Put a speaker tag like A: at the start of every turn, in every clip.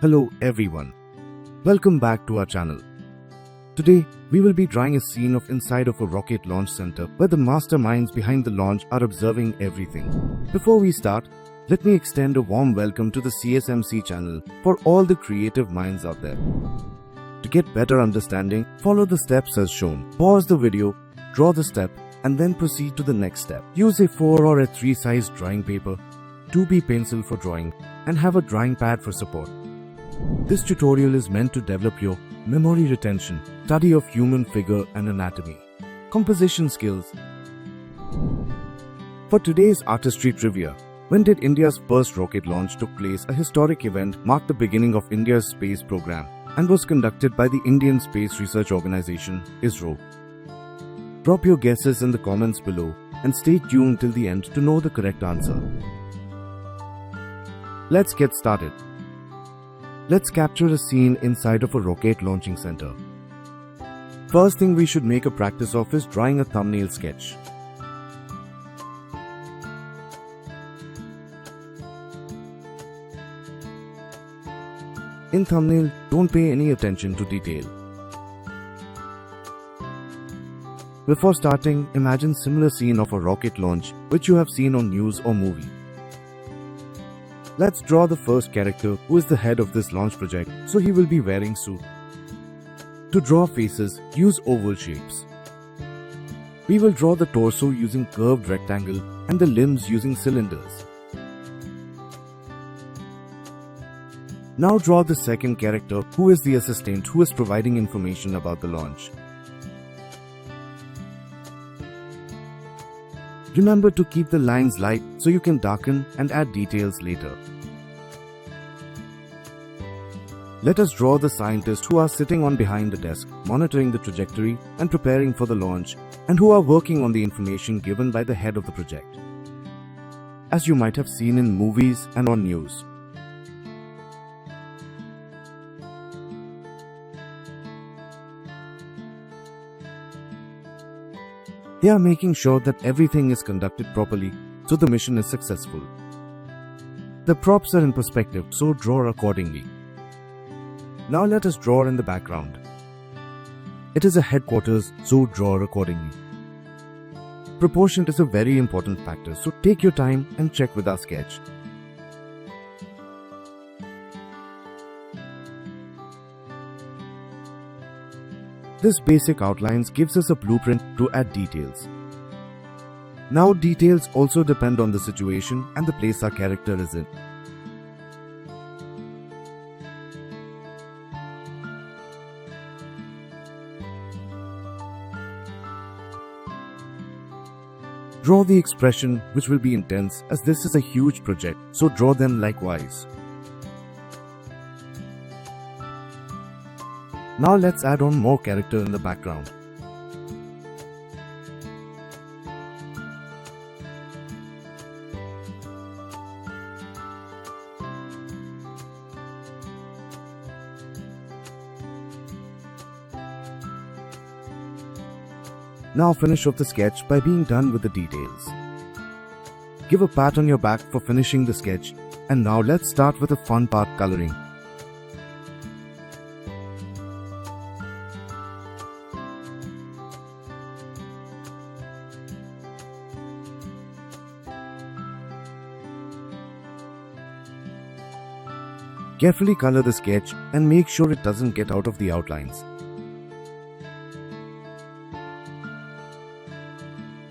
A: Hello everyone, welcome back to our channel. Today, we will be drawing a scene of inside of a rocket launch center where the masterminds behind the launch are observing everything. Before we start, let me extend a warm welcome to the CSMC channel for all the creative minds out there. To get better understanding, follow the steps as shown. Pause the video, draw the step, and then proceed to the next step. Use a 4 or a 3 size drawing paper, 2B pencil for drawing, and have a drawing pad for support. This tutorial is meant to develop your memory retention, study of human figure and anatomy, composition skills. For today's artistry trivia, when did India's first rocket launch took place? A historic event marked the beginning of India's space program and was conducted by the Indian Space Research Organization, ISRO. Drop your guesses in the comments below and stay tuned till the end to know the correct answer. Let's get started. Let's capture a scene inside of a rocket launching center. First thing we should make a practice of is drawing a thumbnail sketch. In thumbnail, don't pay any attention to detail. Before starting, imagine similar scene of a rocket launch which you have seen on news or movie. Let's draw the first character who is the head of this launch project, so he will be wearing suit. To draw faces, use oval shapes. We will draw the torso using curved rectangle and the limbs using cylinders. Now draw the second character who is the assistant who is providing information about the launch. Remember to keep the lines light so you can darken and add details later. Let us draw the scientists who are sitting on behind the desk, monitoring the trajectory and preparing for the launch, and who are working on the information given by the head of the project, as you might have seen in movies and on news. They are making sure that everything is conducted properly so the mission is successful. The props are in perspective, so draw accordingly. Now let us draw in the background. It is a headquarters, so draw accordingly. Proportion is a very important factor, so take your time and check with our sketch. This basic outlines gives us a blueprint to add details. Now details also depend on the situation and the place our character is in. Draw the expression which will be intense as this is a huge project, so draw them likewise. Now let's add on more character in the background. Now finish off the sketch by being done with the details. Give a pat on your back for finishing the sketch, and now let's start with the fun part, coloring. Carefully color the sketch and make sure it doesn't get out of the outlines.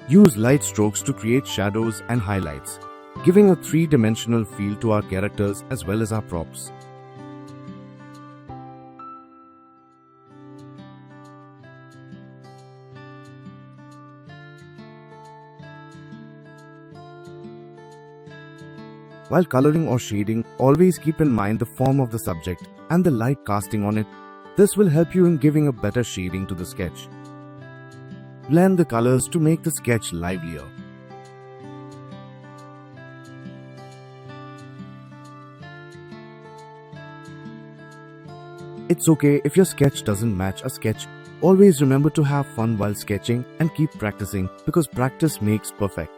A: Use light strokes to create shadows and highlights, giving a three-dimensional feel to our characters as well as our props. While coloring or shading, always keep in mind the form of the subject and the light casting on it. This will help you in giving a better shading to the sketch. Blend the colors to make the sketch livelier. It's okay if your sketch doesn't match a sketch. Always remember to have fun while sketching and keep practicing because practice makes perfect.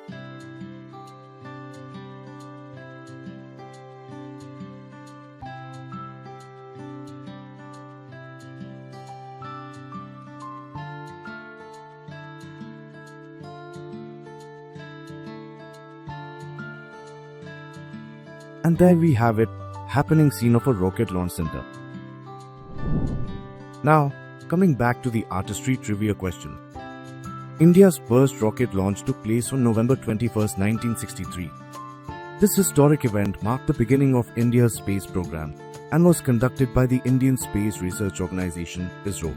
A: And there we have it, happening scene of a rocket launch center. Now, coming back to the artistry trivia question. India's first rocket launch took place on November 21, 1963. This historic event marked the beginning of India's space program and was conducted by the Indian Space Research Organization, ISRO.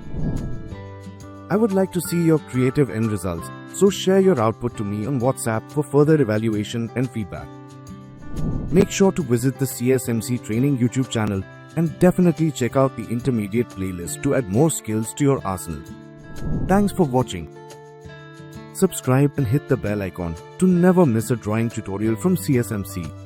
A: I would like to see your creative end results, so share your output to me on WhatsApp for further evaluation and feedback. Make sure to visit the CSMC Training YouTube channel and definitely check out the intermediate playlist to add more skills to your arsenal. Thanks for watching. Subscribe and hit the bell icon to never miss a drawing tutorial from CSMC.